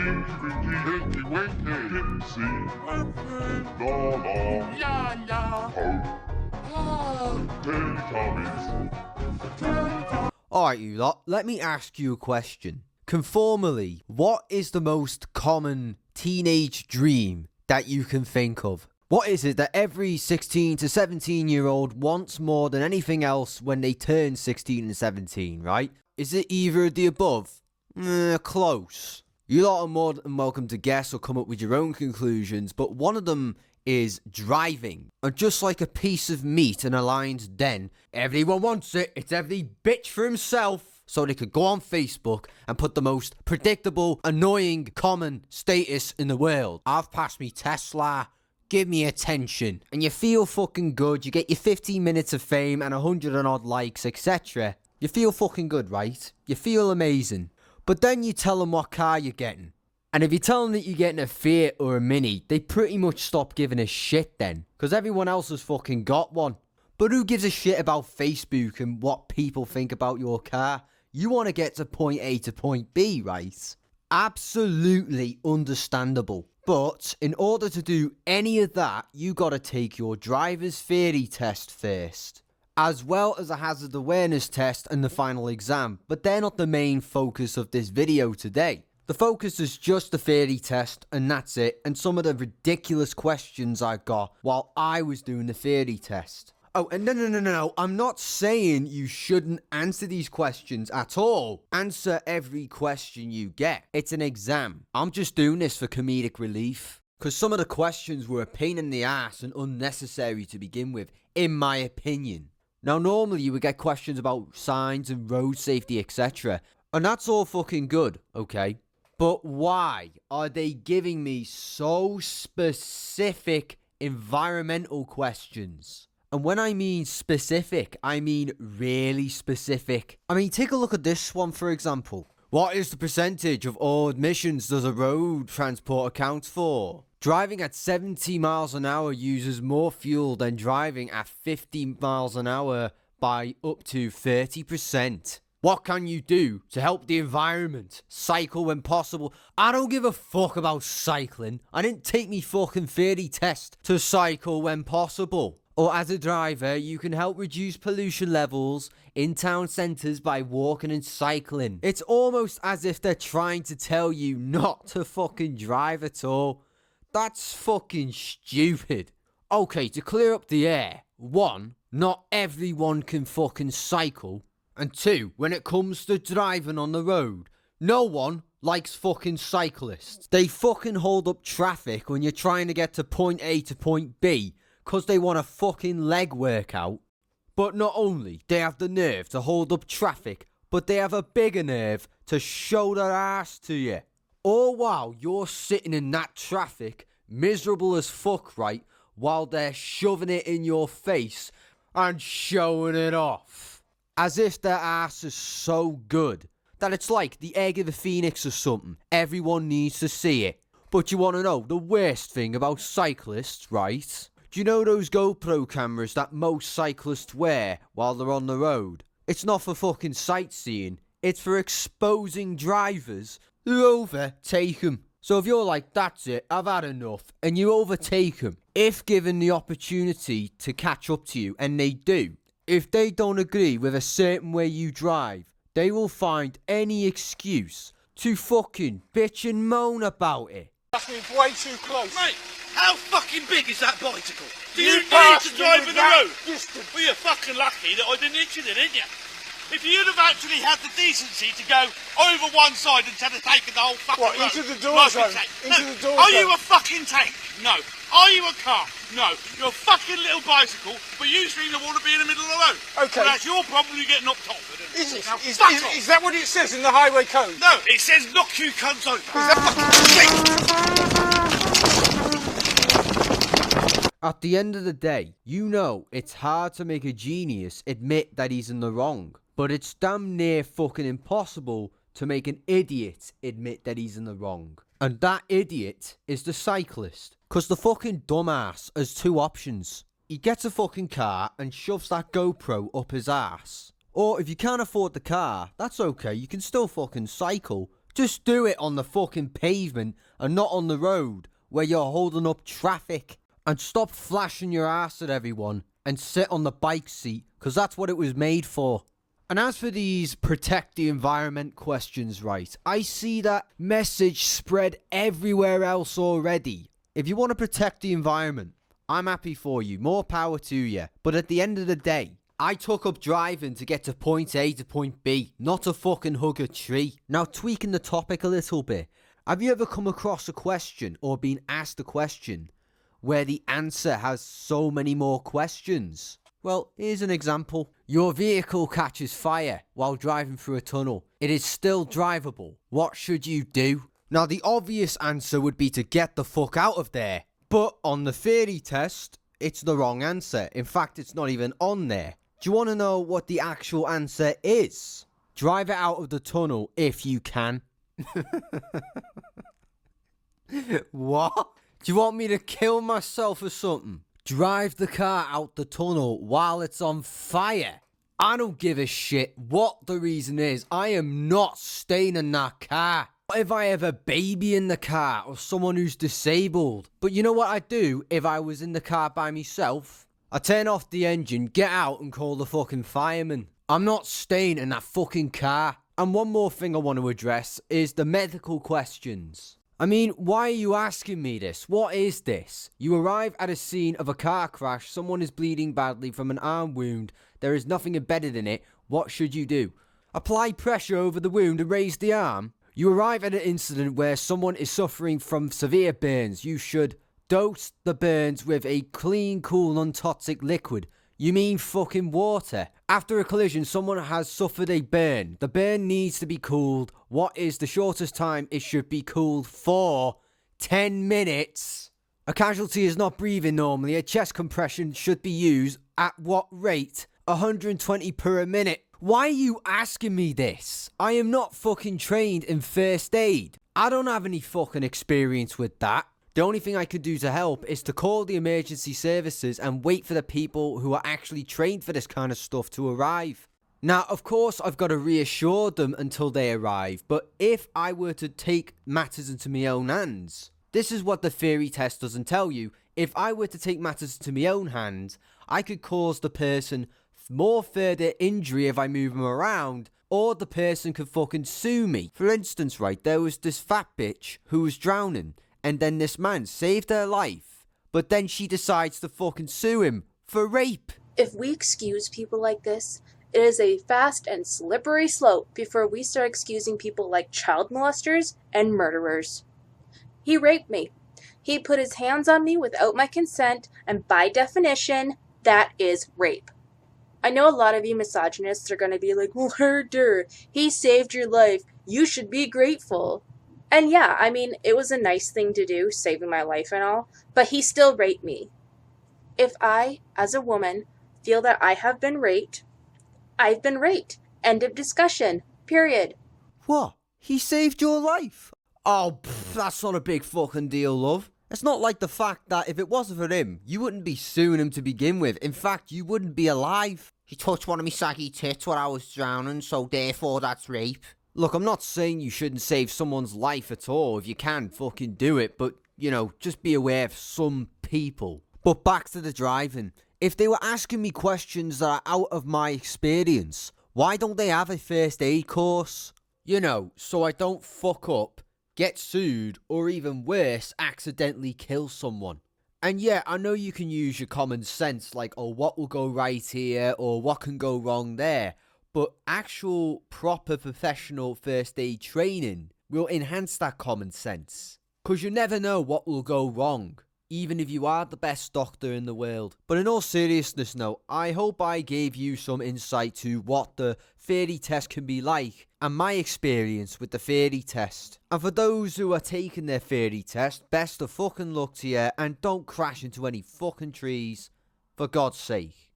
Winky, winky, Dipsy, la la, la la, ho, Teletubbies. Alright, you lot, let me ask you a question. Conformally, what is the most common teenage dream that you can think of? What is it that every 16 to 17 year old wants more than anything else when they turn 16 and 17, right? Is it either of the above? Close. You lot are more than welcome to guess or come up with your own conclusions, but one of them is driving. And just like a piece of meat in a lion's den, everyone wants it. It's every bitch for himself. So they could go on Facebook and put the most predictable, annoying, common status in the world. I've passed me Tesla. Give me attention. And you feel fucking good. You get your 15 minutes of fame and 100 and odd likes, etc. You feel fucking good, right? You feel amazing. But then you tell them what car you're getting. And if you tell them that you're getting a Fiat or a Mini, they pretty much stop giving a shit then. Because everyone else has fucking got one. But who gives a shit about Facebook and what people think about your car? You want to get to point A to point B, right? Absolutely understandable. But in order to do any of that, you gotta take your driver's theory test first, as well as a hazard awareness test and the final exam. But they're not the main focus of this video today. The focus is just the theory test, and that's it, and some of the ridiculous questions I got while I was doing the theory test. Oh, and no, I'm not saying you shouldn't answer these questions at all. Answer every question you get. It's an exam. I'm just doing this for comedic relief. Because some of the questions were a pain in the ass and unnecessary to begin with, in my opinion. Now, normally you would get questions about signs and road safety, etc. And that's all fucking good, okay? But why are they giving me so specific environmental questions? And when I mean specific, I mean really specific. I mean, take a look at this one, for example. What is the percentage of all emissions does a road transport account for? Driving at 70 miles an hour uses more fuel than driving at 50 miles an hour by up to 30%. What can you do to help the environment? Cycle when possible. I don't give a fuck about cycling. I didn't take me fucking theory test to cycle when possible. Or as a driver, you can help reduce pollution levels in town centres by walking and cycling. It's almost as if they're trying to tell you not to fucking drive at all. That's fucking stupid. Okay, to clear up the air. 1, not everyone can fucking cycle. And 2, when it comes to driving on the road, no one likes fucking cyclists. They fucking hold up traffic when you're trying to get to point A to point B. Because they want a fucking leg workout. But not only they have the nerve to hold up traffic, but they have a bigger nerve to show their ass to you. All while you're sitting in that traffic, miserable as fuck, right, while they're shoving it in your face and showing it off. As if their ass is so good that it's like the egg of the phoenix or something. Everyone needs to see it. But you want to know the worst thing about cyclists, right? Do you know those GoPro cameras that most cyclists wear while they're on the road? It's not for fucking sightseeing. It's for exposing drivers who overtake them. So if you're like, that's it, I've had enough, and you overtake them, if given the opportunity to catch up to you, and they do, if they don't agree with a certain way you drive, they will find any excuse to fucking bitch and moan about it. That's me way too close. Mate, how fucking big is that bicycle? Do You you need passed to me drive with in the that road? distance. Well, you're fucking lucky that I didn't hit you then, didn't you? If you'd have actually had the decency to go over one side instead of taking the whole fucking What, road. into the door like zone? a tank. Into No. the door Are zone? you a fucking tank? No. Are you a car? No. You're a fucking little bicycle, but you seem to want to be in the middle of the road. Okay. Well, that's your problem, you get knocked off. Is it? Now, Is fuck off. that what it says in the highway code? No, it says knock you cunts over. Is that At the end of the day, you know it's hard to make a genius admit that he's in the wrong. But it's damn near fucking impossible to make an idiot admit that he's in the wrong. And that idiot is the cyclist. Cause the fucking dumbass has 2 options. He gets a fucking car and shoves that GoPro up his ass. Or if you can't afford the car, that's okay, you can still fucking cycle Just do it on the fucking pavement and not on the road where you're holding up traffic. And stop flashing your ass at everyone and sit on the bike seat, because that's what it was made for. And as for these protect the environment questions, right, I see that message spread everywhere else already. If you want to protect the environment, I'm happy for you. More power to you. But at the end of the day, I took up driving to get to point A to point B, not to fucking hug a tree. Now, tweaking the topic a little bit, have you ever come across a question or been asked a question where the answer has so many more questions? Well, here's an example. Your vehicle catches fire while driving through a tunnel. It is still drivable. What should you do? Now, the obvious answer would be to get the fuck out of there. But on the theory test, it's the wrong answer. In fact, it's not even on there. Do you want to know what the actual answer is? Drive it out of the tunnel if you can. What? Do you want me to kill myself or something? Drive the car out the tunnel while it's on fire? I don't give a shit what the reason is. I am not staying in that car. What if I have a baby in the car or someone who's disabled? But you know what I'd do if I was in the car by myself? I'd turn off the engine, get out and call the fucking fireman. I'm not staying in that fucking car. And one more thing I want to address is the medical questions. I mean, why are you asking me this? What is this? You arrive at a scene of a car crash, someone is bleeding badly from an arm wound, there is nothing embedded in it, what should you do? Apply pressure over the wound and raise the arm? You arrive at an incident where someone is suffering from severe burns, you should dose the burns with a clean, cool, non-toxic liquid. You mean fucking water. After a collision, someone has suffered a burn. The burn needs to be cooled. What is the shortest time it should be cooled for? 10 minutes. A casualty is not breathing normally. A chest compression should be used. At what rate? 120 per minute. Why are you asking me this? I am not fucking trained in first aid. I don't have any fucking experience with that. The only thing I could do to help is to call the emergency services and wait for the people who are actually trained for this kind of stuff to arrive. Now, of course, I've got to reassure them until they arrive, but if I were to take matters into my own hands, this is what the theory test doesn't tell you. If I were to take matters into my own hands, I could cause the person more further injury if I move them around, or the person could fucking sue me. For instance, right, there was this fat bitch who was drowning, and then this man saved her life, but then she decides to fucking sue him for rape. If we excuse people like this, it is a fast and slippery slope before we start excusing people like child molesters and murderers. He raped me. He put his hands on me without my consent, and by definition, that is rape. I know a lot of you misogynists are going to be like, well, herder, he saved your life. You should be grateful. And yeah, I mean, it was a nice thing to do, saving my life and all, but he still raped me. If I, as a woman, feel that I have been raped, I've been raped. End of discussion. Period. What? He saved your life? Oh, that's not a big fucking deal, love. It's not like the fact that if it wasn't for him, you wouldn't be suing him to begin with. In fact, you wouldn't be alive. He touched one of me saggy tits while I was drowning, so therefore that's rape. Look, I'm not saying you shouldn't save someone's life at all. If you can, fucking do it. But, you know, just be aware of some people. But back to the driving. If they were asking me questions that are out of my experience, why don't they have a first aid course? You know, so I don't fuck up, get sued, or even worse, accidentally kill someone. And yeah, I know you can use your common sense, like, oh, what will go right here, or what can go wrong there. But actual, proper, professional first aid training will enhance that common sense. Because you never know what will go wrong, even if you are the best doctor in the world. But in all seriousness now, I hope I gave you some insight to what the theory test can be like, and my experience with the theory test. And for those who are taking their theory test, best of fucking luck to you, and don't crash into any fucking trees, for God's sake.